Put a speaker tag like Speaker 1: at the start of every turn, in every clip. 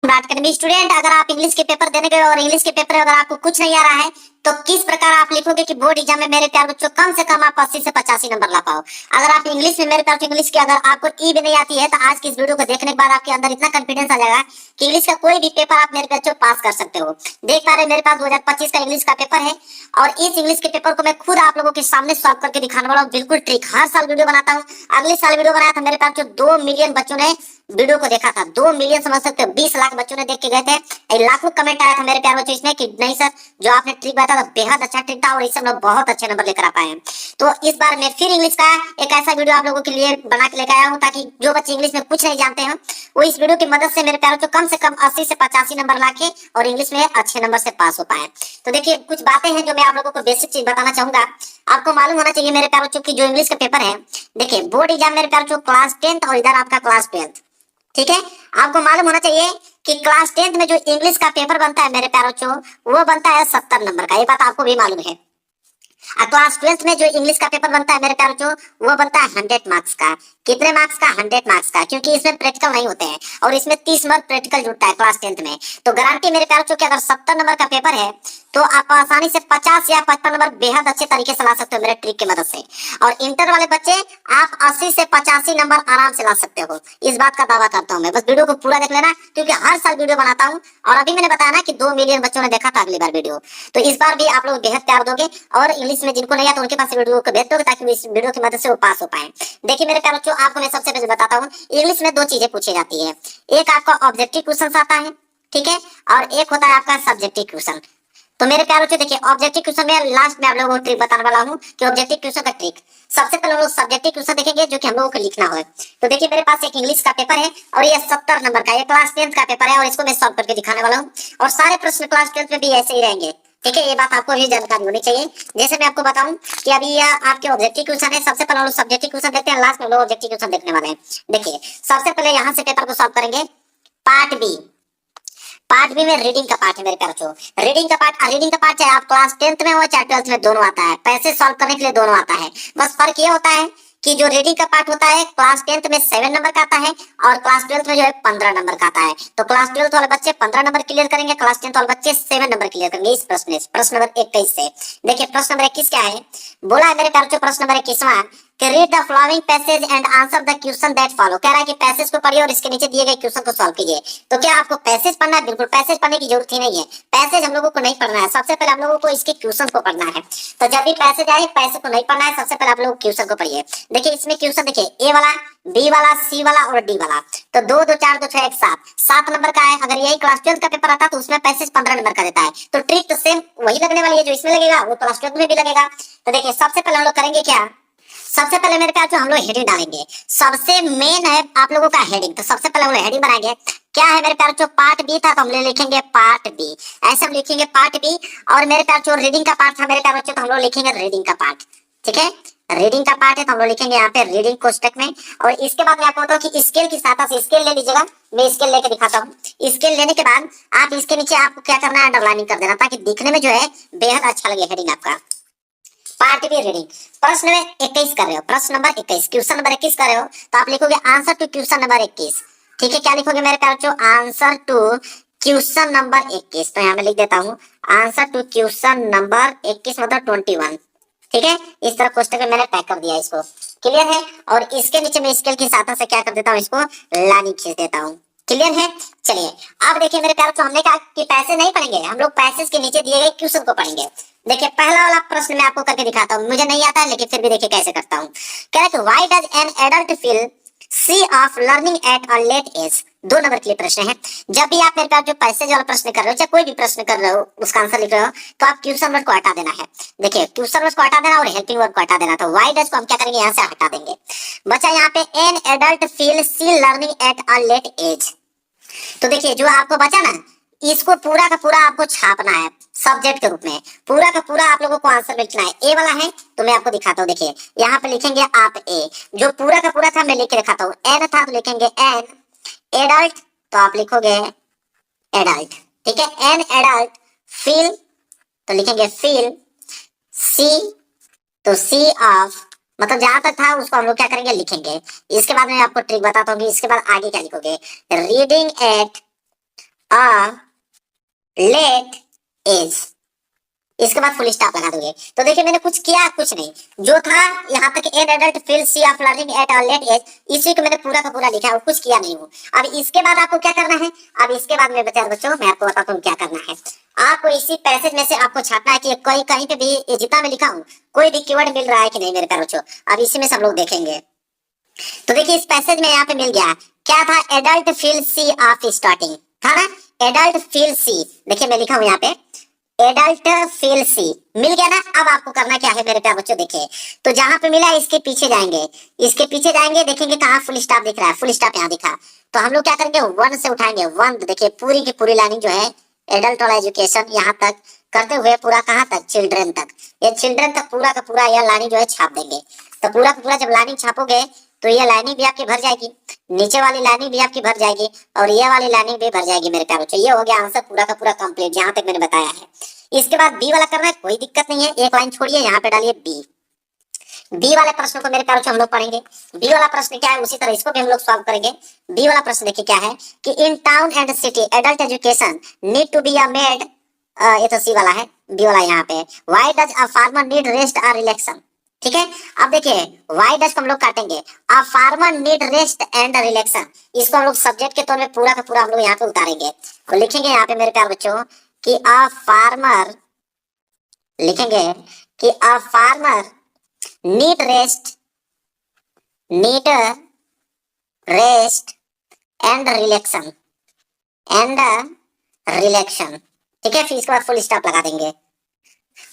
Speaker 1: बात करें भी स्टूडेंट, अगर आप इंग्लिश के पेपर देने गए और इंग्लिश के पेपर में अगर आपको कुछ नहीं आ रहा है तो किस प्रकार आप लिखोगे कि बोर्ड एग्जाम में मेरे प्यार बच्चों कम से कम आप 80 से 85 नंबर ला पाओ। अगर आप इंग्लिश में मेरे प्यार इंग्लिश की अगर आपको ई भी नहीं आती है तो आज की इस वीडियो को देखने के बाद आपके अंदर इतना कॉन्फिडेंस आ जाएगा कि इंग्लिश का कोई भी पेपर आप मेरे बच्चों पास कर सकते हो। देख पा रहे मेरे पास 2025 का इंग्लिश का पेपर है और इस इंग्लिश के पेपर को मैं खुद आप लोगों के सामने सॉल्व करके दिखाने वाला हूँ। बिल्कुल ट्रिक, हर साल वीडियो बनाता हूँ। अगले साल वीडियो बनाया था मेरे पास जो 2 मिलियन बच्चों ने वीडियो को देखा था। 2 मिलियन समझ सकते हो, 20 लाख बच्चों ने देख के गए थे। लाखों कमेंट आया था मेरे प्यार बच्चों इसमें कि नहीं सर जो आपने ट्रिक बताया था बेहद अच्छा ट्रिक था और इस सब लोग बहुत अच्छे नंबर लेकर आ पाए हैं। तो इस बार मैं फिर इंग्लिश का एक ऐसा वीडियो आप लोगों के लिए बना के लेकर आया हूँ ताकि जो बच्चे इंग्लिश में कुछ नहीं जानते हैं वो इस वीडियो की मदद से मेरे प्यार बच्चों कम से कम 80 से 85 नंबर लाके और इंग्लिश में अच्छे नंबर से पास हो पाए। तो देखिए कुछ बातें हैं जो मैं आप लोगों को बेसिक चीज बताना चाहूंगा। आपको मालूम होना चाहिए मेरे प्यार बच्चों की जो इंग्लिश का पेपर है, देखिए बोर्ड एग्जाम मेरे प्यार बच्चों क्लास 10th और इधर आपका क्लास 12th, ठीक है। आपको मालूम होना चाहिए कि क्लास 10th में जो इंग्लिश का पेपर बनता है मेरे प्यारे बच्चों वो बनता है 70 नंबर का, ये बात आपको भी मालूम है। क्लास 12th में जो इंग्लिश का पेपर बनता है मेरे प्यारे बच्चों वो बनता है 100 मार्क्स का। कितने मार्क्स का? 100 मार्क्स का, क्योंकि इसमें प्रैक्टिकल नहीं होते हैं और इसमें 30 मार्क प्रैक्टिकल जुड़ता है क्लास 10th में। तो गारंटी मेरे प्यारे बच्चों कि अगर 70 नंबर का पेपर है तो आप आसानी से 50 या 55 नंबर बेहद अच्छे तरीके से ला सकते हो मेरे ट्रिक की मदद से। और इंटर वाले बच्चे आप 80 से 85 नंबर आराम से ला सकते हो, इस बात का दावा करता हूँ मैं। बस वीडियो को पूरा देख लेना क्योंकि हर साल वीडियो बनाता हूँ और अभी मैंने बताया ना कि 2 मिलियन बच्चों ने देखा था अगली बार वीडियो, तो इस बार भी आप लोग बेहद प्यार दोगे और इंग्लिश में जिनको नहीं आता उनके पास वीडियो को भेज दोगे ताकि इस वीडियो की मदद से वो पास हो पाए। देखिए मेरे प्यारे बच्चों आपको मैं सबसे पहले बताता हूँ इंग्लिश में 2 चीजें पूछी जाती है। एक आपका ऑब्जेक्टिव क्वेश्चन आता है, ठीक है, और एक होता है आपका सब्जेक्टिव क्वेश्चन। तो मेरे प्यारे बच्चों देखिए ऑब्जेक्टिव क्वेश्चन में लास्ट में आप लोगों को ट्रिक बताने वाला हूँ कि ऑब्जेक्टिव क्वेश्चन का ट्रिक। सबसे पहले हम लोग सब्जेक्टिव क्वेश्चन देखेंगे जो कि हम लोगों को लिखना है। तो देखिए मेरे पास एक इंग्लिश का पेपर है और ये 70 नंबर का, ये क्लास 10th का पेपर है और इसको मैं सॉल्व करके दिखाने वाला हूँ और सारे प्रश्न क्लास 10th में भी ऐसे ही रहेंगे, ठीक है। ये बात आपको भी जानकारी होनी चाहिए। जैसे मैं आपको बताऊं कि अभी यह आपके ऑब्जेक्टिव क्वेश्चन है, सबसे पहले हम लोग सब्जेक्टिव क्वेश्चन देखते हैं, लास्ट में हम लोग ऑब्जेक्टिव क्वेश्चन देखने वाले हैं। देखिए सबसे पहले यहाँ से पेपर को सॉल्व करेंगे। पार्ट बी, पार्ट बी में रीडिंग का पार्ट है मेरे प्यारे बच्चों। रीडिंग का पार्ट चाहे आप क्लास 10th में हो चाहे 12th में, दोनों आता है। पैसे सॉल्व करने के लिए दोनों आता है। बस फर्क ये होता है कि जो रीडिंग का पार्ट होता है क्लास 10th में 7 नंबर का आता है और क्लास 12th में जो है 15 नंबर का आता है। तो क्लास 12th वाले बच्चे 15 नंबर क्लियर करेंगे, क्लास 10th वाले बच्चे 7 नंबर क्लियर करेंगे इस प्रश्न से। प्रश्न नंबर 21 से देखिए प्रश्न नंबर 21 क्या है, बोला है मेरे प्यारे बच्चों प्रश्न नंबर 21वां कि read the following passage and answer the question that follow. कह रहा है कि पैसेज को पढ़िए और इसके नीचे दिए गए क्वेश्चन को सॉल्व कीजिए। तो क्या आपको पैसेज पढ़ना है? बिल्कुल पैसेज पढ़ने की जरूरत ही नहीं है। पैसेज हम लोगों को नहीं पढ़ना है, सबसे पहले हम लोगों को इसके क्वेश्चन को पढ़ना है। तो जब भी पैसेज आए पैसे को नहीं पढ़ना है, सबसे पहले आप लोग क्वेश्चन को पढ़िए। देखिए इसमें क्वेश्चन देखिए ए वाला, बी वाला, सी वाला और डी वाला। तो 2 2 4 2 6 1 7 नंबर का है। अगर यही क्लास 12th का पेपर आता तो उसमें पैसेज 15 नंबर का देता है। तो ट्रिक तो सेम वही लगने वाली है जो इसमें लगेगा वो क्लास 12th में भी लगेगा। तो देखिए सबसे पहले हम लोग करेंगे क्या, सबसे पहले मेरे प्यार हम लोग हेडिंग डालेंगे। सबसे मेन है आप लोगों का हेडिंग, तो सबसे पहले हम लोग हेडिंग बनाएंगे। क्या है मेरे प्यार पार्ट बी था तो हम लोग लिखेंगे पार्ट बी, ऐसे हम लिखेंगे पार्ट बी। और मेरे प्यार रीडिंग का पार्ट था मेरे प्यार बच्चों तो हम लोग लिखेंगे रीडिंग का पार्ट, ठीक है। रीडिंग का पार्ट है तो हम लोग लिखेंगे यहाँ पे रीडिंग कोष्टक में। और इसके बाद मैं आपको बताऊँ कि स्केल की सहायता से, स्केल ले लीजिएगा, मैं स्केल लेके दिखाता हूँ। स्केल लेने के बाद आप इसके नीचे आपको क्या करना है, अंडरलाइनिंग कर देना ताकि दिखने में जो है बेहद अच्छा लगे हेडिंग आपका। पार्ट बी रीडिंग, प्रश्न में 21 कर रहे हो, प्रश्न नंबर 21, क्वेश्चन नंबर 21 कर रहे हो तो आप लिखोगे आंसर टू क्वेश्चन नंबर 21, ठीक है। क्या लिखोगे मेरे प्यारे बच्चों, आंसर टू क्वेश्चन नंबर 21। तो यहाँ मैं लिख देता हूँ आंसर टू क्वेश्चन नंबर 21 मतलब 21, ठीक है। इस तरह क्वेश्चन में मैंने टैग कर दिया इसको, क्लियर है। और इसके नीचे मैं स्केल की सहायता से क्या कर देता हूँ, इसको लाइन खींच देता हूँ, क्लियर है। चलिए अब देखिए मेरे प्यारे बच्चों हमने कहा कि पैसे नहीं पढ़ेंगे, हम लोग पैसेज के नीचे दिए गए क्वेश्चन को पढ़ेंगे। देखिए पहला वाला प्रश्न मैं आपको करके दिखाता हूँ, मुझे नहीं आता है लेकिन फिर भी देखिए कैसे करता हूँ। कह रहा है कि why does an adult feel see of learning at a late age. 2 नंबर के लिए प्रश्न है। जब भी आप मेरे पास जो पैसेज वाला प्रश्न कर रहे हो चाहे कोई भी प्रश्न कर रहे हो उसका आंसर लिख रहे हो तो आप क्वेश्चन वर्ड को हटा देना है। देखिए क्वेश्चन वर्ड को हटा देना और हेल्पिंग वर्ड को हटा देना। तो व्हाई डज को हम क्या करेंगे, यहाँ से हटा देंगे। बचा यहाँ पे an adult feel see learning at a late age. तो देखिए जो आपको बचा ना इसको पूरा का पूरा आपको छापना है सब्जेक्ट के रूप में, पूरा का पूरा आप लोगों को आंसर लिखना है। ए वाला है तो मैं आपको दिखाता हूँ, देखिए यहाँ पे लिखेंगे आप ए, जो पूरा का पूरा था मैं लिख के दिखाता हूँ। एन था तो लिखेंगे एन, एडल्ट तो आप लिखोगे एडल्ट, ठीक है। एन एडल्ट, फील तो लिखेंगे फील, सी तो सी ऑफ मतलब जहां तक था उसको हम लोग क्या करेंगे लिखेंगे। इसके बाद मैं आपको ट्रिक बताता हूँ कि इसके बाद आगे क्या लिखोगे, reading at a late age, इसके बाद फुल स्टॉप लगा दोगे। तो देखिए मैंने कुछ किया कुछ नहीं, जो था यहाँ तक an adult feel see of learning at a late age, इसी को मैंने पूरा का पूरा लिखा है और कुछ किया नहीं हूँ। अब इसके बाद आपको क्या करना है, अब इसके बाद मेरे बच्चों मैं आपको बताता हूँ क्या करना है। आपको इसी पैसेज में से आपको छापना है कि कोई कहीं पे भी ये जितना मैं लिखा हूँ कोई भी कीवर्ड मिल रहा है कि नहीं मेरे प्यारे बच्चों। अब इसी में सब लोग देखेंगे। तो देखिए इस पैसेज में यहाँ पे मिल गया क्या था, adult feel see of starting था ना, एडल्ट फील सी, देखिए मैं लिखा हूँ यहाँ पे एडल्ट फील सी, मिल गया ना। अब आपको करना क्या है मेरे प्यारे बच्चों, देखिए तो जहां पे मिला इसके पीछे जाएंगे, इसके पीछे जाएंगे, देखेंगे कहाँ फुल स्टॉप दिख रहा है, फुल स्टॉप यहाँ दिखा, तो हम लोग क्या करेंगे वन से उठाएंगे, वन देखिए पूरी की पूरी लाइनिंग जो है एडल्ट वाला एजुकेशन यहाँ तक करते हुए पूरा कहाँ तक, चिल्ड्रन तक, ये चिल्ड्रन तक पूरा का पूरा यह लाइनिंग जो है छाप देंगे। तो पूरा का पूरा जब लाइनिंग छापोगे तो ये लाइनिंग भी आपकी भर जाएगी, नीचे वाली लाइनिंग भी आपकी भर जाएगी और ये वाली लाइनिंग भी भर जाएगी मेरे प्यारे बच्चों। ये हो गया आंसर पूरा का पूरा कंप्लीट जहां तक मैंने बताया है। इसके बाद बी वाला करना है, कोई दिक्कत नहीं है, एक लाइन छोड़िए यहाँ पे डालिए बी। बी वाले प्रश्न को मेरे प्यारे बच्चों हम लोग पढ़ेंगे। बी वाला प्रश्न क्या है उसी तरह इसको भी हम लोग सॉल्व करेंगे। बी वाला प्रश्न देखिए क्या है कि in town and city adult education need to be a made, ये तो सी वाला है, बी वाला यहाँ पे why does a farmer need rest और रिलैक्सन, ठीक है। अब देखिए वाई डज को हम लोग काटेंगे, अ farmer need rest and relaxin, इसको हम लोग सब्जेक्ट के तौर में पूरा का पूरा हम लोग यहाँ पे उतारेंगे। तो लिखेंगे यहाँ पे मेरे प्यारे बच्चों कि अ फार्मर, लिखेंगे कि अ farmer need rest, need rest and relaxin, and relaxin, ठीक है। फिर इसके बाद फुल स्टॉप लगा देंगे।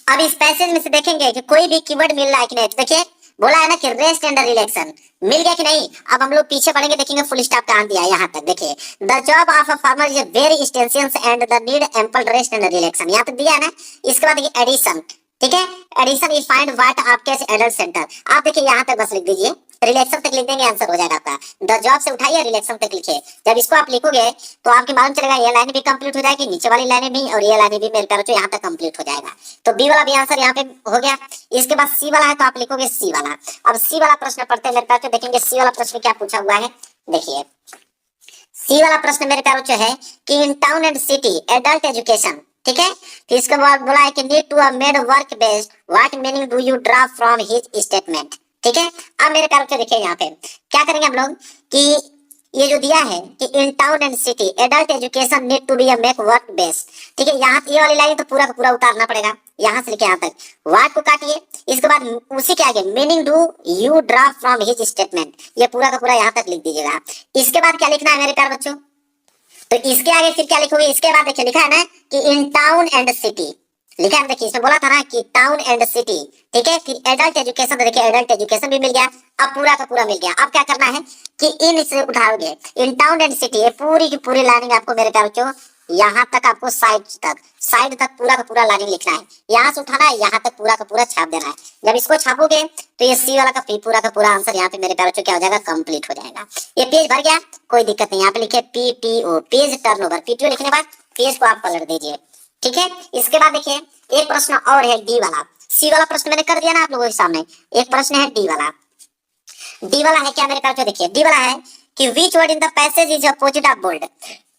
Speaker 1: अब इस पैसेज में से देखेंगे कि कोई भी कीवर्ड मिल रहा है कि नहीं, तो देखिए बोला है ना कि रेस्ट एंड रिलैक्सन, मिल गया कि नहीं। अब हम लोग पीछे पढ़ेंगे, देखेंगे फुल स्टॉप कहां दिया है, यहाँ तक देखिए the job of a farmer is very extensive and the need ample rest and relaxin, यहाँ तक दिया है ना। इसके बाद देखिए एडिशन, ठीक है, एडिशन इज फाइंड व्हाट आपके एडल्ट सेंटर, आप देखिए यहाँ तक बस लिख दीजिए, रिलैक्सन तक लिख देंगे आंसर हो जाएगा आपका। द जॉब से उठाइए रिलैक्सन तक लिखिए, जब इसको आप लिखोगे तो आपकी मालूम चलेगा ये लाइन भी कंप्लीट हो जाएगी, नीचे वाली लाइन भी और ये लाइन भी मेरे प्यारे यहाँ तक कंप्लीट हो जाएगा। तो बी वाला भी आंसर यहाँ पे हो गया। इसके बाद सी वाला है तो आप लिखोगे सी वाला। अब सी वाला प्रश्न पढ़ते हैं मेरे प्यारे, देखेंगे सी वाला प्रश्न क्या पूछा हुआ है। देखिए सी वाला प्रश्न मेरे प्यारे है कि in town and city adult education, ठीक है। फिर इसके बाद बोला है कि need to made work based, what meaning do you draw from his statement, ठीक है। अब मेरे प्यारे देखिए यहाँ पे क्या करेंगे हम लोग कि ये जो दिया है कि in town and city adult education need to be a make work based, ठीक है। यहाँ ये वाली लाइन तो पूरा का पूरा उतारना पड़ेगा, यहाँ से लेके यहाँ तक वर्ड को काटिए, इसके बाद उसी के आगे meaning do you draw from his statement, ये पूरा का पूरा यहाँ तक लिख दीजिएगा। इसके बाद क्या लिखना है मेरे प्यारे बच्चों, तो इसके आगे फिर क्या लिखोगे, इसके बाद देखिए लिखा है ना कि इन टाउन एंड सिटी, लिखा है देखिए इसमें बोला था ना कि टाउन एंड सिटी, ठीक है। फिर एडल्ट एजुकेशन, देखिए एडल्ट एजुकेशन भी मिल गया, अब पूरा का पूरा मिल गया। अब क्या करना है कि इन से उठाओगे इन टाउन एंड सिटी, ये पूरी की पूरी लाइनिंग आपको मेरे प्यारे बच्चों यहाँ तक, आपको साइड तक पूरा का पूरा लाइनिंग लिखना है, यहाँ से उठाना है यहाँ तक पूरा का पूरा छाप देना है। जब इसको छापोगे तो ये सी वाला का पूरा का पूरा आंसर यहाँ पे मेरे प्यारे बच्चों क्या हो जाएगा, कंप्लीट हो जाएगा। ये पेज भर गया, कोई दिक्कत नहीं, यहाँ पे लिखे पीटीओ, पेज टर्नओवर, पीटीओ लिखने के बाद पेज को आप पलट दीजिए, ठीक है। इसके बाद देखिए एक प्रश्न और है डी वाला, सी वाला प्रश्न मैंने कर दिया ना आप लोगों के सामने, एक प्रश्न है डी वाला। डी वाला है क्या मेरे पास, देखिए डी वाला है कि which word in the passage is opposite of bold.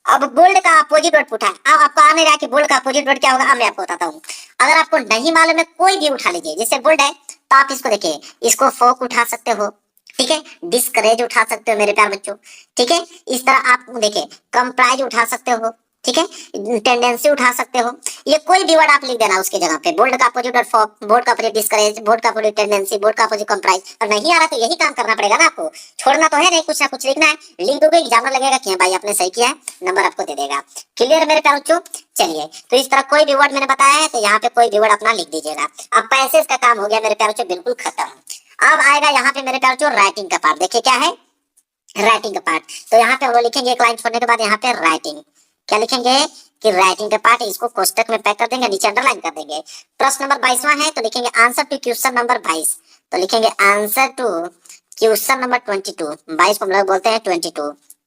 Speaker 1: अब बोल्ड का अपोजिट वर्ड पूछा है, अब आपको आ नहीं रहा कि बोल्ड का अपोजिट वर्ड क्या होगा, अब मैं आपको बताता हूँ। अगर आपको नहीं मालूम है कोई भी उठा लीजिए, जैसे बोल्ड है तो आप इसको देखिए, इसको फोक उठा सकते हो, ठीक है, डिस्करेज उठा सकते हो मेरे प्यारे बच्चों, ठीक है। इस तरह आप देखिए कंप्राइज उठा सकते हो, ठीक है, टेंडेंसी उठा सकते हो, ये कोई भी वर्ड आप लिख देना उसके जगह पे, बोल्ड का अपोजिट वर्ड फोक, बोल्ड का अपोजिट डिस्करेज, बोल्ड का अपोजिट टेंडेंसी, बोल्ड का अपोजिट कंप्राइज। और नहीं आ रहा तो यही काम करना पड़ेगा ना आपको, छोड़ना तो है नहीं, कुछ ना कुछ लिखना है, लिख दोगे एग्जामिनर लगेगा कि भाई आपने सही किया है, नंबर आपको दे देगा। क्लियर मेरे प्यारे बच्चों, चलिए तो इस तरह कोई भी वर्ड मैंने बताया है तो यहाँ पे कोई भी वर्ड अपना लिख दीजिएगा। अब पैसेज का काम हो गया मेरे प्यारे बच्चों बिल्कुल खत्म। अब आएगा यहाँ पे मेरे प्यारे बच्चों राइटिंग का पार्ट, देखिए क्या है राइटिंग का पार्ट। तो यहाँ पे हम लोग लिखेंगे एक लाइन छोड़ने के बाद यहाँ पे राइटिंग, क्या लिखेंगे कि राइटिंग का पार्ट, इसको कोष्टक में पैक कर देंगे, नीचे अंडरलाइन कर देंगे। प्रश्न नंबर 22वां है तो लिखेंगे आंसर टू क्वेश्चन नंबर 22, तो लिखेंगे आंसर टू क्वेश्चन नंबर 22, 22 को हम लोग बोलते हैं 22,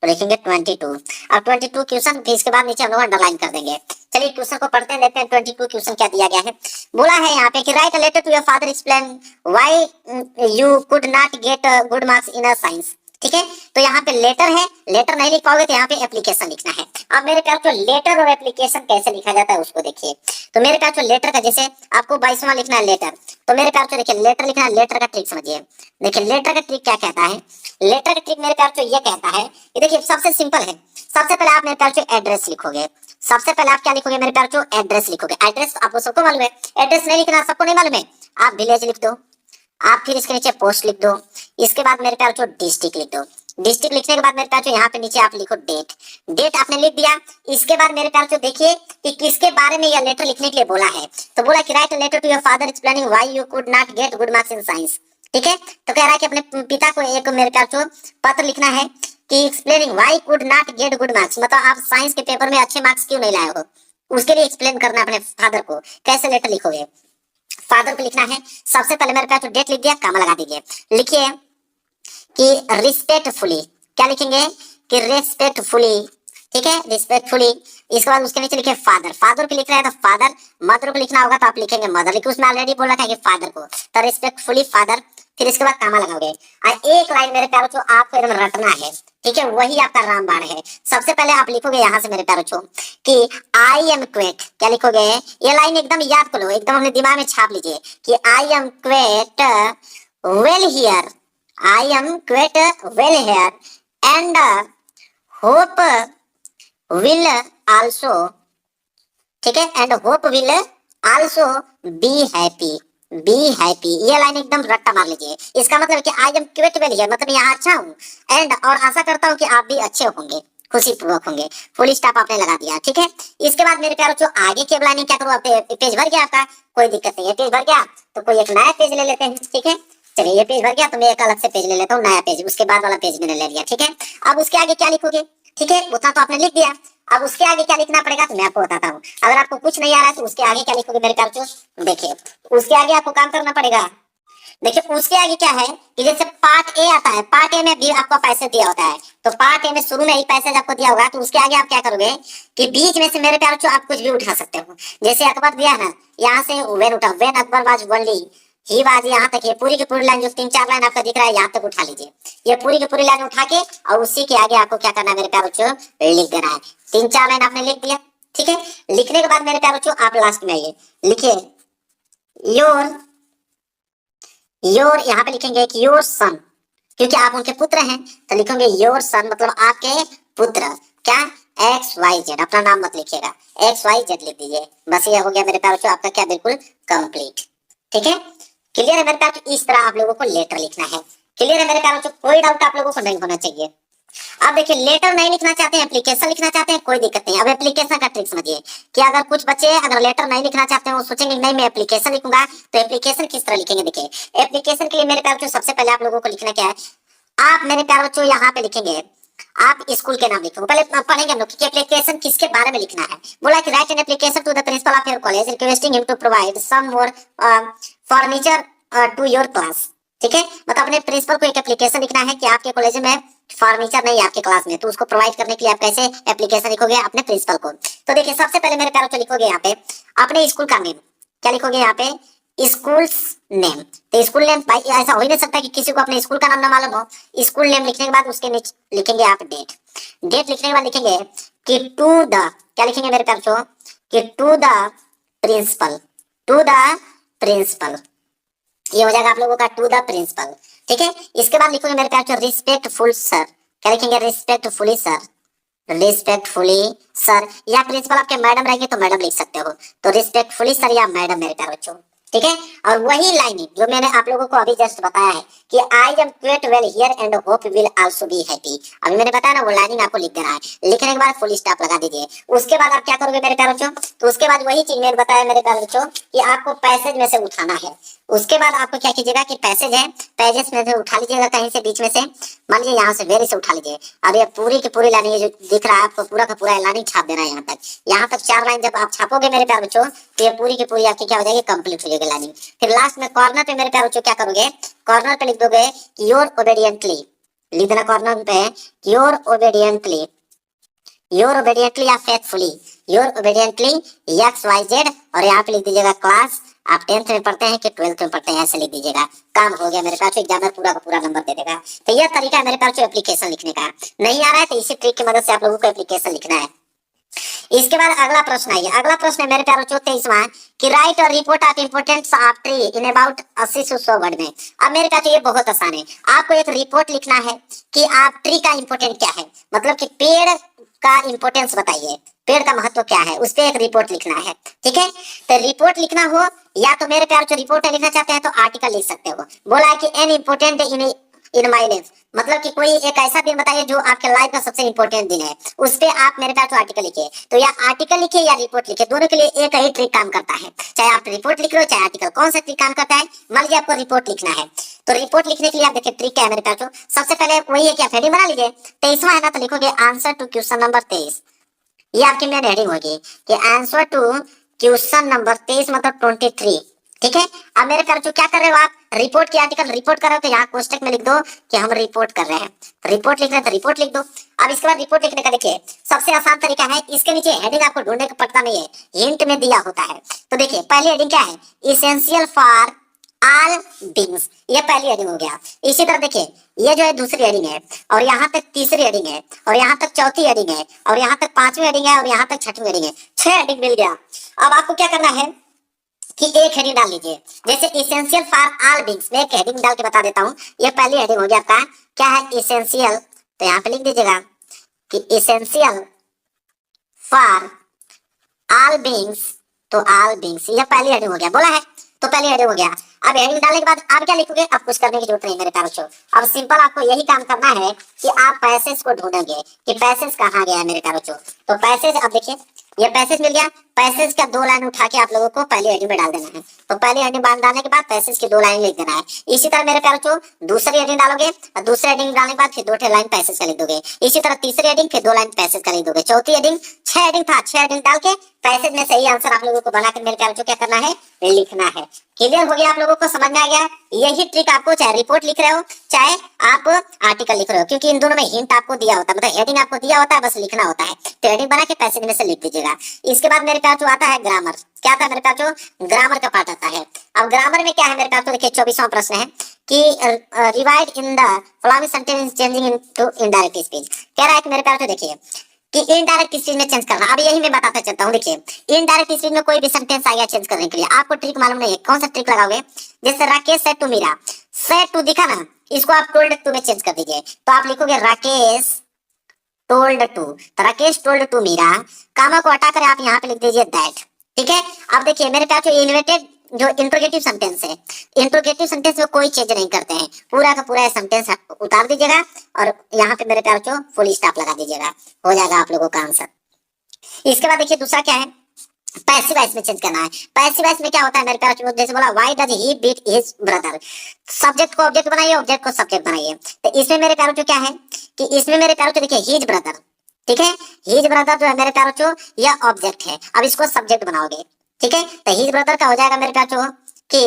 Speaker 1: तो लिखेंगे 22। अब 22 क्वेश्चन, फिर इसके बाद नीचे हम लोग अंडरलाइन कर देंगे। चलिए क्वेश्चन को पढ़ते हैं, देखते हैं 22 क्वेश्चन क्या दिया गया है। बोला है यहाँ पे कि write a letter to your father explain why you could not get good marks in a science, ठीक है। तो यहाँ पे लेटर है, लेटर नहीं लिख पाओगे तो यहाँ पे एप्लीकेशन लिखना है। अब मेरे प्यार तो लेटर और एप्लीकेशन कैसे लिखा जाता है उसको देखिए। तो मेरे प्यार तो लेटर का, जैसे आपको 22वां लिखना है लेटर, तो मेरे प्यार तो देखिए लेटर लिखना है। लेटर का ट्रिक समझिए। देखिए लेटर का ट्रिक क्या कहता है। लेटर का ट्रिक मेरे प्यार तो ये कहता है कि देखिए सबसे सिंपल है। सबसे पहले आप मेरे प्यार तो एड्रेस लिखोगे। सबसे पहले आप क्या लिखोगे मेरे प्यार तो एड्रेस लिखोगे। एड्रेस आपको सबको मालूम है, एड्रेस नहीं लिखना सबको नहीं मालूम है, आप विलेज लिख दो। आप फिर इसके नीचे पोस्ट लिख दो। इसके बाद मेरे प्यार डिस्ट्रिक्ट लिख दो। डिस्ट्रिक्ट लिखने के बाद मेरे प्यार यहाँ पे नीचे आप लिखो डेट। डेट आपने लिख दिया। इसके बाद मेरे प्यार देखिए कि किसके बारे में यह लेटर लिखने के लिए बोला है। तो बोला कि write letter to your father explaining why you could not get good marks in science. ठीक है। तो कह रहा है कि अपने पिता को एक मेरे प्यार पत्र लिखना है कि explaining why could not get good marks, मतलब आप साइंस के पेपर में अच्छे मार्क्स क्यों नहीं लाए हो, उसके लिए एक्सप्लेन करना अपने फादर को। कैसे लेटर लिखोगे, फादर को लिखना है। सबसे पहले मेरे पास डेट लिख दिया, कामा लगा दीजिए। लिखिए कि रिस्पेक्टफुली, क्या लिखेंगे कि रिस्पेक्टफुली। ठीक है, रिस्पेक्टफुली। इसके बाद उसके नीचे लिखे फादर। फादर को लिख रहा है तो फादर, मदर को लिखना होगा तो आप लिखेंगे मदर, लेकिन उसमें ऑलरेडी बोल रखा है कि फादर को, तो रिस्पेक्टफुली फादर। फिर इसके बाद कामा लगाओगे और एक लाइन मेरे प्यारों को आपको एकदम रटना है। ठीक है, वही आपका रामबाण है। सबसे पहले आप लिखोगे यहाँ से मेरे प्यारों को कि आई एम क्वेट। क्या लिखोगे, ये लाइन एकदम याद करो, एकदम अपने दिमाग में छाप लीजिए कि I am quite well here, I am quite well here and hope will also, ठीक है, and hope will also be happy, be happy. ये लाइन एकदम रट्टा मार लीजिए। इसका मतलब कि I am quite well here, मतलब यहाँ अच्छा हूँ, एंड और आशा करता हूँ कि आप भी अच्छे होंगे, खुशी पूर्वक होंगे। फुल स्टॉप आपने लगा दिया। ठीक है। इसके बाद मेरे प्यारों आगे की लाइनिंग क्या करो, आप पेज भर गया आपका, कोई दिक्कत नहीं है। पेज भर गया तो कोई एक नया पेज ले लेते हैं। ठीक है, चलिए ये पेज भर गया तो मैं एक अलग से पेज ले लेता हूँ, नया पेज, उसके बाद वाला पेज मैंने ले लिया। ठीक है, अब उसके आगे क्या लिखोगे, ठीक है, उतना तो आपने लिख दिया। अब उसके आगे क्या लिखना पड़ेगा तो मैं आपको बताता हूँ। अगर आपको कुछ नहीं आ रहा है तो उसके आगे क्या लिखोगे मेरे प्यारों, देखिए उसके आगे आपको काम करना पड़ेगा। देखिए उसके आगे क्या है कि जैसे पार्ट ए आता है, पार्ट ए में भी आपको पैसे दिया होता है, तो पार्ट ए में शुरू में ही पैसे आपको दिया होगा, तो उसके आगे आप क्या करोगे कि बीच में से मेरे प्यारों आप कुछ भी उठा सकते हो। जैसे अकबर दिया है ना, यहाँ से वेन उठा, वेन अकबर वाज ओनली ही बाज, यहाँ तक ये पूरी की पूरी लाइन जो 3-4 लाइन आपका दिख रहा है यहाँ तक उठा लीजिए। ये पूरी की पूरी लाइन उठा के और उसी के आगे आपको क्या करना है मेरे प्यारों, लिख देना है। 3-4 लाइन आपने लिख दिया। ठीक है, लिखने के बाद मेरे प्यारों आप लास्ट में आइए, लिखिए योर यहाँ पे लिखेंगे कि योर सन, क्योंकि आप उनके पुत्र हैं तो लिखेंगे योर सन, मतलब आपके पुत्र। क्या, XYZ, अपना नाम मत लिखिएगा, XYZ लिख दीजिए। बस ये हो गया मेरे प्यारों आपका क्या, बिल्कुल कंप्लीट। ठीक है, क्लियर है मेरे प्यारों। इस तरह आप लोगों को लेटर लिखना है। क्लियर है मेरे प्यारों, कोई डाउट आप लोगों को नहीं होना चाहिए। अब देखिए लेटर नहीं लिखना चाहते हैं, एप्लीकेशन लिखना चाहते हैं, कोई दिक्कत नहीं। अब एप्लीकेशन का ट्रिक समझिए कि अगर कुछ बच्चे अगर लेटर नहीं लिखना चाहते हैं, वो सोचेंगे नहीं मैं एप्लीकेशन लिखूंगा, तो एप्लीकेशन किस तरह लिखेंगे। देखिए एप्लीकेशन के लिए मेरे प्यारों सबसे पहले आप लोगों को लिखना क्या है, आप मेरे प्यारों यहाँ पे लिखेंगे, आप स्कूल के नाम लिखोगे। पहले पढ़ेंगे हम लोग कि एप्लीकेशन किसके बारे में लिखना है। बोला कि write an application to the principal of your college requesting him to provide some more furniture to your class. ठीक है, मतलब अपने प्रिंसिपल को एक एप्लीकेशन लिखना है कि आपके कॉलेज में फर्नीचर नहीं है आपके क्लास में, तो उसको प्रोवाइड करने के लिए आप कैसे एप्लीकेशन लिखोगे अपने प्रिंसिपल को। तो देखिए सबसे पहले मेरे प्यारों लिखोगे यहाँ पे अपने स्कूल का नेम। क्या लिखोगे यहाँ पे, स्कूल्स नेम। तो स्कूल नेम भाई ऐसा हो ही नहीं सकता कि किसी को अपने स्कूल का नाम ना मालूम हो। स्कूल नेम लिखने के बाद उसके नीचे लिखेंगे आप डेट। डेट लिखने के बाद लिखेंगे कि टू द, क्या लिखेंगे मेरे प्यारों कि to the principal, to the principal. ये हो जाएगा आप लोगों का टू द प्रिंसिपल। ठीक है, इसके बाद लिखोगे मेरे प्यार रिस्पेक्टफुल सर। क्या लिखेंगे, रिस्पेक्टफुली सर, रिस्पेक्टफुली सर। या प्रिंसिपल आपके मैडम रहेंगे तो मैडम लिख सकते हो, तो रिस्पेक्टफुली सर या मैडम मेरे प्यार बच्चों। ठीक है, और वही लाइनिंग जो मैंने आप लोगों को अभी जस्ट बताया है कि I am quite well here and hope will also be happy, अभी मैंने बताया ना, वो लाइनिंग आपको लिख देना है। लिखने के बाद फुल स्टॉप लगा दीजिए। उसके बाद आप क्या करोगे मेरे प्यारे बच्चों, तो उसके बाद वही चीज मैंने बताया मेरे प्यारे बच्चों कि आपको पैसेज में से उठाना है। उसके बाद आपको क्या कीजिएगा कि पैसेज है, पेजेस में से उठा लीजिएगा कहीं से बीच में से, मान लीजिए यहाँ से वेरी से उठा लीजिए। अब ये पूरी की पूरी लाइनिंग जो दिख रहा है आपको पूरा का पूरा लाइनिंग छाप देना है यहाँ तक। यहाँ तक 4 लाइन जब आप छापोगे मेरे प्यारे बच्चों तो ये पूरी की पूरी आपकी क्या हो जाएगी, कंप्लीट हो जाएगी लाइनिंग। फिर लास्ट में कॉर्नर पे मेरे प्यारे बच्चों क्या करोगे, कॉर्नर पे लिख दोगे कि योर ओबेडिएंटली, लिख देना कॉर्नर पे योर ओबेडिएंटली, योर ओबेडिएंटली या फेथफुली, योर ओबेडिएंटली XYZ, और यहाँ पे लिख दीजिएगा क्लास आप 10th में पढ़ते हैं कि 12th में पढ़ते हैं, ऐसे लिख दीजिएगा। काम हो गया मेरे पास, एग्जामिनर पूरा का पूरा नंबर दे देगा। तो यह तरीका है मेरे पास एप्लीकेशन लिखने का। नहीं आ रहा है तो इसी ट्रिक की मदद से आप लोगों को एप्लीकेशन लिखना है। इसके बाद अगला प्रश्न आइए। अगला प्रश्न है मेरे प्यारो 23वां कि राइट और report of importance of tree in about 80 से 100 वर्ड में। अब मेरे प्यारो ये बहुत आसान है। आपको एक रिपोर्ट लिखना है कि आप ट्री का इंपोर्टेंट क्या है, मतलब कि पेड़ का इंपोर्टेंस बताइए, पेड़ का महत्व क्या है, उस पर एक रिपोर्ट लिखना है। ठीक है, तो रिपोर्ट लिखना हो या तो मेरे प्यारो जो रिपोर्ट लिखना चाहते हैं तो आर्टिकल लिख सकते हो। बोला है कि an important in my life, मतलब कि कोई एक ऐसा दिन बताइए जो आपके लाइफ का सबसे इंपॉर्टेंट दिन है, उस पे आप मेरे पास आर्टिकल लिखिए। तो या आर्टिकल लिखिए या रिपोर्ट लिखिए, दोनों के लिए एक ही ट्रिक काम करता है। चाहे आप रिपोर्ट लिख रहे हो चाहे आर्टिकल, कौन सा ट्रिक काम करता है? मान लीजिए आपको रिपोर्ट लिखना है, तो रिपोर्ट लिखने के लिए आप देखिए ट्रिक क्या है मेरे पास। सबसे पहले वही है कि आप हेडिंग बना लीजिए। 23वां है ना, तो लिखोगे आंसर टू क्वेश्चन नंबर 23। ये आपकी मेन हेडिंग होगी कि आंसर टू क्वेश्चन नंबर 23 मतलब 23। ठीक है, अब मेरे प्यारे जो क्या कर रहे हो आप, रिपोर्ट की आर्टिकल रिपोर्ट कर रहे हो तो यहाँ कोष्टक में लिख दो कि हम रिपोर्ट कर रहे हैं। रिपोर्ट लिख रहे हैं तो रिपोर्ट लिख दो। अब इसके बाद रिपोर्ट लिखने का देखिए सबसे आसान तरीका है, इसके नीचे हेडिंग आपको ढूंढने का पड़ता नहीं है, हिंट में दिया होता है। तो देखिए पहली हेडिंग क्या है, इसेंशियल फॉर ऑल बींग्स, ये पहली हेडिंग हो गया। इसी तरह देखिए ये जो है दूसरी हेडिंग है, और यहाँ तक तीसरी हेडिंग है, और यहाँ तक चौथी हेडिंग है, और यहाँ तक पांचवी हेडिंग है, और यहाँ तक छठवीं हेडिंग है। 6 हेडिंग मिल गया। अब आपको क्या करना है कि एक हेडिंग डाल लीजिए, जैसे इसेंशियल फॉर ऑल बींग्स। मैं एक हेडिंग डाल के बता देता हूँ। ये पहली हेडिंग हो गया आपका, क्या है इसेंशियल, तो यहाँ पे लिख दीजिएगा कि इसेंशियल फॉर ऑल बींग्स, तो ऑल बींग्स ये पहली हेडिंग हो गया। बोला है तो पहली हेडिंग हो गया। अब हेडिंग डालने के बाद आप क्या लिखोगे, अब कुछ करने की जरूरत नहीं मेरे प्यारे। अब सिंपल आपको यही काम करना है कि आप पैसेज को ढूंढेंगे कि पैसेज कहाँ गया है मेरे प्यारे। तो पैसेज, अब देखिए ये पैसेज मिल गया। पैसेज का 2 लाइन उठा के आप लोगों को पहली हेडिंग में डाल देना है। तो पहली हेडिंग डालने के बाद पैसेज की 2 लाइन लिख देना है। इसी तरह मेरे प्यारे दूसरी हेडिंग डालोगे, और दूसरी हेडिंग डालने के बाद फिर 2 लाइन पैसेज का लिख दोगे। इसी तरह तीसरी हेडिंग, फिर 2 लाइन पैसेज का लिख दोगे। चौथी हेडिंग, 6 हेडिंग था, 6 हेडिंग डाल के पैसेज में सही आंसर आप लोगों को बनाकर मेरे प्यारे क्या करना है, लिखना है। क्लियर हो गया आप लोगों को, समझ में आ गया? यही ट्रिक आपको चाहे रिपोर्ट लिख रहे हो चाहे आप आर्टिकल लिख रहे हो, क्योंकि इन दोनों में हिंट आपको दिया होता है, मतलब हेडिंग आपको दिया होता है, बस लिखना होता है। तो हेडिंग बना के पैसेज में से लिख दीजिएगा। इसके बाद मेरे पास जो आता है ग्रामर, क्या आता है मेरे पास? जो ग्रामर का पार्ट आता है। अब ग्रामर में क्या है मेरे पास, तो देखिए 24वां प्रश्न है कि rewrite in the following sentence changing into indirect speech. कह रहा है कि मेरे पास देखिए कि इनडायरेक्ट स्पीच में चेंज करना। अब यही मैं बताता चलता हूँ। देखिए इनडायरेक्ट स्पीच में कोई भी सेंटेंस आ गया चेंज करने के लिए, आपको ट्रिक मालूम नहीं है, कौन सा ट्रिक लगाओगे? जैसे Rakesh said to Meera, said to दिखा ना, इसको आप टोल्ड टू में चेंज कर दीजिए। तो आप लिखोगे राकेश टोल्ड टू, तो राकेश टोल्ड टू मीरा, कामा को हटाकर आप यहाँ पे लिख दीजिए दैट। ठीक है, अब देखिए मेरे पास जो इन्वर्टेड जो इंट्रोगेटिव सेंटेंस है, इंट्रोगेटिव सेंटेंस में कोई चेंज नहीं करते हैं, पूरा का पूरा सेंटेंस उतार दीजिएगा और यहाँ पे मेरे प्यार फुल स्टॉप लगा दीजिएगा, हो जाएगा आप लोगों का आंसर। इसके बाद देखिए दूसरा क्या है, पैसिव वॉइस में चेंज करना है। पैसिव वॉइस में क्या होता है मेरे प्यार, जैसे बोला why does he beat his brother, subject को ऑब्जेक्ट बनाइए, ऑब्जेक्ट को सब्जेक्ट बनाइए। तो इसमें मेरे प्यार क्या है कि इसमें मेरे प्यार देखिए हिज ब्रदर, ठीक है, हिज ब्रदर जो है मेरे प्यार यह ऑब्जेक्ट है, अब इसको सब्जेक्ट बनाओगे। ठीक है, तो हिज ब्रदर का हो जाएगा मेरे प्यार कि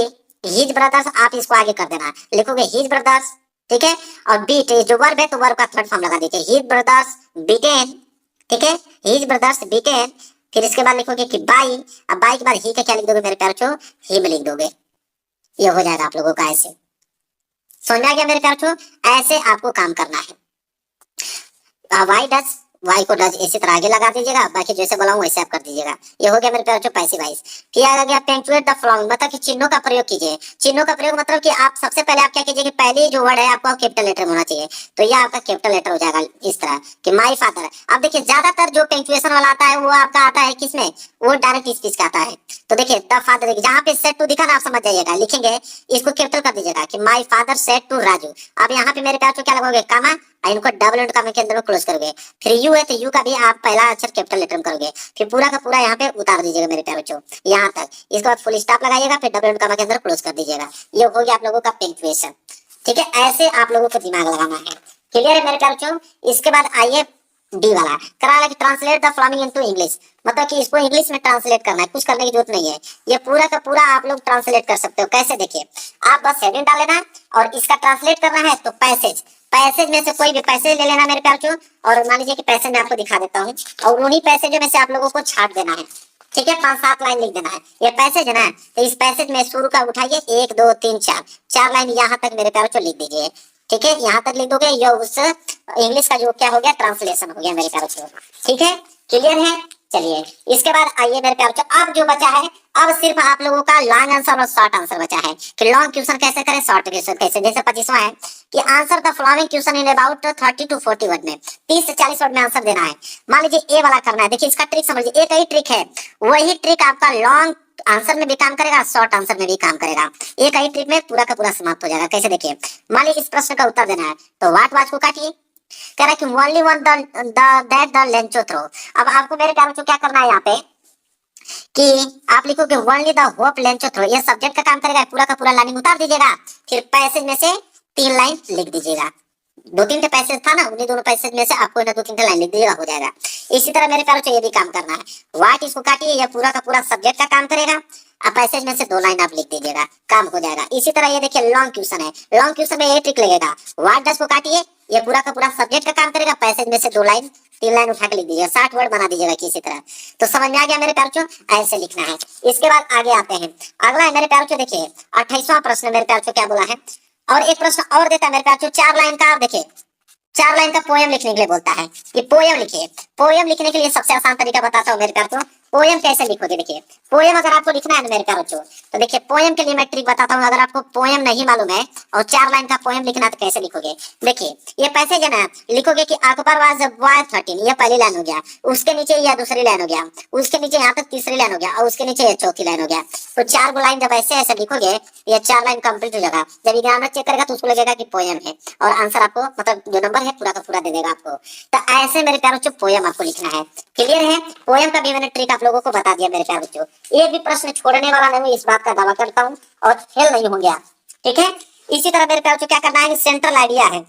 Speaker 1: हिज ब्रदर्स, आप इसको आगे कर देना, लिखोगे हिज ब्रदर्स। ठीक है, और बीट जो वर्ब है तो वर्ब का थर्ड फॉर्म लगा दीजिए, हिज ब्रदर्स बिगेन। ठीक है, हिज ब्रदर्स बिगेन। फिर इसके बाद लिखोगे कि बाई, अब बाई के बाद ही का क्या लिख दोगे मेरे प्यार हिम लिख दोगे। ये हो जाएगा आप लोगों का ऐसे। समझ में आ गया मेरे प्यार? ऐसे आपको काम करना है। व्हाई डज, वाई को डज इसी तरह आगे लगा दीजिएगा, बाकी जैसे बोला हूं वैसे आप कर दीजिएगा। ये हो गया मेरे प्यारे पैसिव वॉइस। फिर आ गया पंक्चुएट द फॉलोइंग, मतलब कि चिन्हों का प्रयोग कीजिए। चिन्हों का प्रयोग मतलब कि आप सबसे पहले आप क्या कीजिए कि पहले जो वर्ड है आपको कैपिटल लेटर में होना चाहिए, तो ये आपका कैपिटल लेटर हो जाएगा इस तरह कि माय फादर। अब देखिए ज्यादातर जो पंक्चुएशन वाला आता है वो आपका आता है किसमें, वो डायरेक्ट स्पीच का आता है। तो देखिए द फादर, देखिए जहाँ पे सेड टू दिखा ना, आप समझ जाइएगा, लिखेंगे इसको कैपिटल कर दीजिएगा कि my father said to Raju. अब यहाँ पे मेरे प्यार क्या लगाओगे, कामा, इनको डबल एंड कामा के अंदर में क्लोज करोगे। फिर यू है तो यू का भी आप पहला अक्षर कैपिटल लेटर में करोगे, फिर पूरा का पूरा यहाँ पे उतार दीजिएगा मेरे प्यारे बच्चों यहाँ तक। इसके बाद फुल स्टॉप लगाइएगा, फिर डबल एंड कामा के अंदर क्लोज कर दीजिएगा। ये हो गया आप लोगों का पंक्चुएशन। ठीक है, ऐसे आप लोगों को दिमाग लगाना है। क्लियर है मेरे प्यारे बच्चों? इसके बाद आइए डी वाला, करा कि translate the following into English, मतलब कि इसको इंग्लिश में ट्रांसलेट करना है, कुछ करने की जरूरत नहीं है, ये पूरा का पूरा आप लोग ट्रांसलेट कर सकते हो। कैसे, देखिए आप बस हेडिंग डाल लेना और इसका ट्रांसलेट करना है। तो पैसेज, पैसेज में से कोई भी पैसेज ले लेना मेरे प्यार, और मान लीजिए कि पैसेज मैं आपको दिखा देता हूँ, और उन्हीं पैसेज में से आप लोगों को छाट देना है। ठीक है, 5-7 लाइन लिख देना है। ये पैसेज है ना, तो इस पैसेज में शुरू का उठाइए 1 2 3 4 लाइन यहाँ तक मेरे प्यारों को लिख दीजिए। ठीक है, यहाँ तक लिख दोगे, ये उस इंग्लिश का जो क्या हो गया, ट्रांसलेशन हो गया मेरे प्यारों को। ठीक है, क्लियर है। चलिए इसके बाद आइए मेरे प्यारों को, अब जो बचा है, अब सिर्फ आप लोगों का लॉन्ग आंसर और शॉर्ट आंसर बचा है कि लॉन्ग क्वेश्चन कैसे करें, शॉर्ट क्वेश्चन कैसे। जैसे 25वां है कि answer the following question in about 30 to 40 word में, 30 से 40 वर्ड में आंसर देना है। मान लीजिए ए वाला करना है, देखिए इसका ट्रिक समझिए, एक ही ट्रिक है, वही ट्रिक आपका लॉन्ग आंसर में भी काम करेगा, शॉर्ट आंसर में भी काम करेगा। एक ही ट्रिक में पूरा का पूरा समाप्त हो जाएगा। कैसे, देखिए मान लीजिए इस प्रश्न का उत्तर देना है, तो व्हाट वाच को काटिए, कह रहा है कि only one that the Lencho throw. अब आपको मेरे प्यारों को क्या करना है यहाँ पे कि आप लिखोगे only the hope Lencho throw, ये सब्जेक्ट का काम करेगा, पूरा का पूरा लाइनिंग उतार दीजिएगा, फिर पैसेज में से 3 लाइन लिख दीजिएगा। 2-3 पैसेज था ना, उन्हीं दोनों पैसेज में से आपको ना 2-3 लाइन लिख दीजिएगा, हो जाएगा। इसी तरह मेरे प्यारों ये भी काम करना है, व्हाट इसको काटिए, यह पूरा का पूरा सब्जेक्ट का काम करेगा, अब पैसेज में से 2 लाइन आप लिख दीजिएगा, काम हो जाएगा। इसी तरह ये देखिए लॉन्ग क्वेश्चन है, लॉन्ग क्वेश्चन में ये ट्रिक लगेगा, व्हाट डस को काटिए, ये पूरा का पूरा सब्जेक्ट का काम करेगा, पैसेज में से 2 लाइन 3 लाइन उठा के लिख दीजिएगा, 60 वर्ड बना दीजिएगा किसी तरह। तो समझ में आ गया मेरे प्यारों, ऐसे लिखना है। इसके बाद आगे आते हैं, अगला है मेरे प्यारों, देखिए 28वां प्रश्न मेरे प्यारों क्या बोला है, और एक प्रश्न और देता है मेरे प्यारों, 4 लाइन का। देखिए 4 लाइन का पोएम लिखने के लिए बोलता है कि पोएम लिखिए। पोएम लिखने के लिए सबसे आसान तरीका बताता हूँ मेरे प्यारों को, पोएम कैसे लिखोगे। देखिए पोएम अगर आपको लिखना है ना मेरे प्यारों, तो देखिए पोएम के लिए मैं ट्रिक बताता हूँ। अगर आपको पोएम नहीं मालूम है और 4 लाइन का पोएम लिखना है तो कैसे लिखोगे, देखिए ये पैसेज है ना, लिखोगे कि अकबर वाज बॉय 13, ये पहली लाइन हो गया, उसके नीचे यह दूसरी लाइन हो गया, उसके नीचे यहाँ तक तीसरी लाइन हो गया, और उसके नीचे ये चौथी लाइन हो गया। तो 4 लाइन जब ऐसे ऐसे लिखोगे, ये 4 लाइन कंप्लीट हो जाएगा। जब एग्जामिनर चेक करेगा तो उसको लगेगा कि पोएम है, और आंसर आपको मतलब जो नंबर है पूरा का पूरा दे देगा आपको। तो ऐसे मेरे प्यारों पोएम आपको लिखना है। क्लियर है, पोएम का भी मैंने ट्रिक आप लोगों को बता दिया मेरे प्यारों बच्चों। एक भी प्रश्न छोड़ने वाला नहीं हूँ, इस बात का दावा करता हूँ, और फेल नहीं हो गया। ठीक है, इसी तरह मेरे प्यारों क्या करना है, सेंट्रल आइडिया है,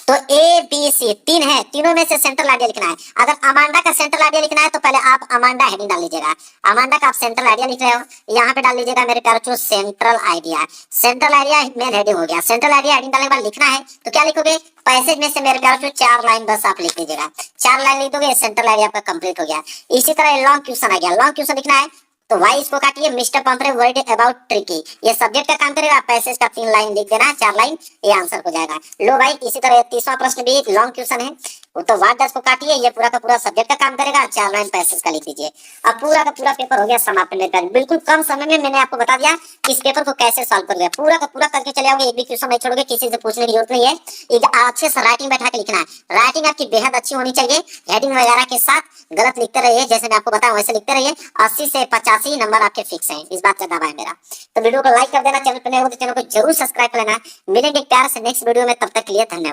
Speaker 1: तो ए बी सी 3 है, तीनों में से सेंट्रल आइडिया लिखना है। अगर अमांडा का सेंट्रल आइडिया लिखना है तो पहले आप अमांडा हेडिंग डाल लीजिएगा, अमांडा का आप सेंट्रल आइडिया लिख रहे हो, यहाँ पे डाल लीजिएगा मेरे प्यारों central idea. Central idea main heading हो गया। सेंट्रल आइडिया हेडिंग डालने के बाद लिखना है तो क्या लिखोगे, पैसेज में से मेरे प्यारों 4 लाइन बस आप लिख दीजिएगा, 4 लाइन लिख दोगे, सेंट्रल आइडिया आपका कंप्लीट हो गया। इसी तरह लॉन्ग क्वेश्चन आ गया, लॉन्ग क्वेश्चन लिखना है तो वाई इसको काटिए, मिस्टर पंपरे वर्ड अबाउट ट्रिकी, ये सब्जेक्ट का काम करेगा, पैसेज का 3 लाइन लिख देना, 4 लाइन, ये आंसर हो जाएगा। लो भाई, इसी तरह 30वां प्रश्न भी एक लॉन्ग क्वेश्चन है, तो व्हाट डस को काटिए, ये पूरा का पूरा सब्जेक्ट का काम करेगा, 4 लाइन पैसेज का लिख दीजिए। अब पूरा का पूरा पेपर हो गया समाप्त मेरे प्यारे। बिल्कुल कम समय में मैंने आपको बता दिया कि इस पेपर को कैसे सॉल्व करोगे, पूरा का पूरा करके चले आओगे, एक भी क्वेश्चन नहीं छोड़ोगे, किसी से पूछने की जरूरत नहीं है। एक अच्छे से राइटिंग बैठा के लिखना है, राइटिंग आपकी बेहद अच्छी होनी चाहिए, हेडिंग वगैरह के साथ गलत लिखते रहिए, जैसे मैं आपको बताऊं वैसे लिखते रहिए। 80 से 85 नंबर आपके फिक्स हैं, इस बात का दावा है मेरा। तो वीडियो को लाइक कर देना, चैनल पर नए हो तो चैनल को जरूर सब्सक्राइब कर लेना। मिलेंगे प्यार से नेक्स्ट वीडियो में, तब तक के लिए धन्यवाद।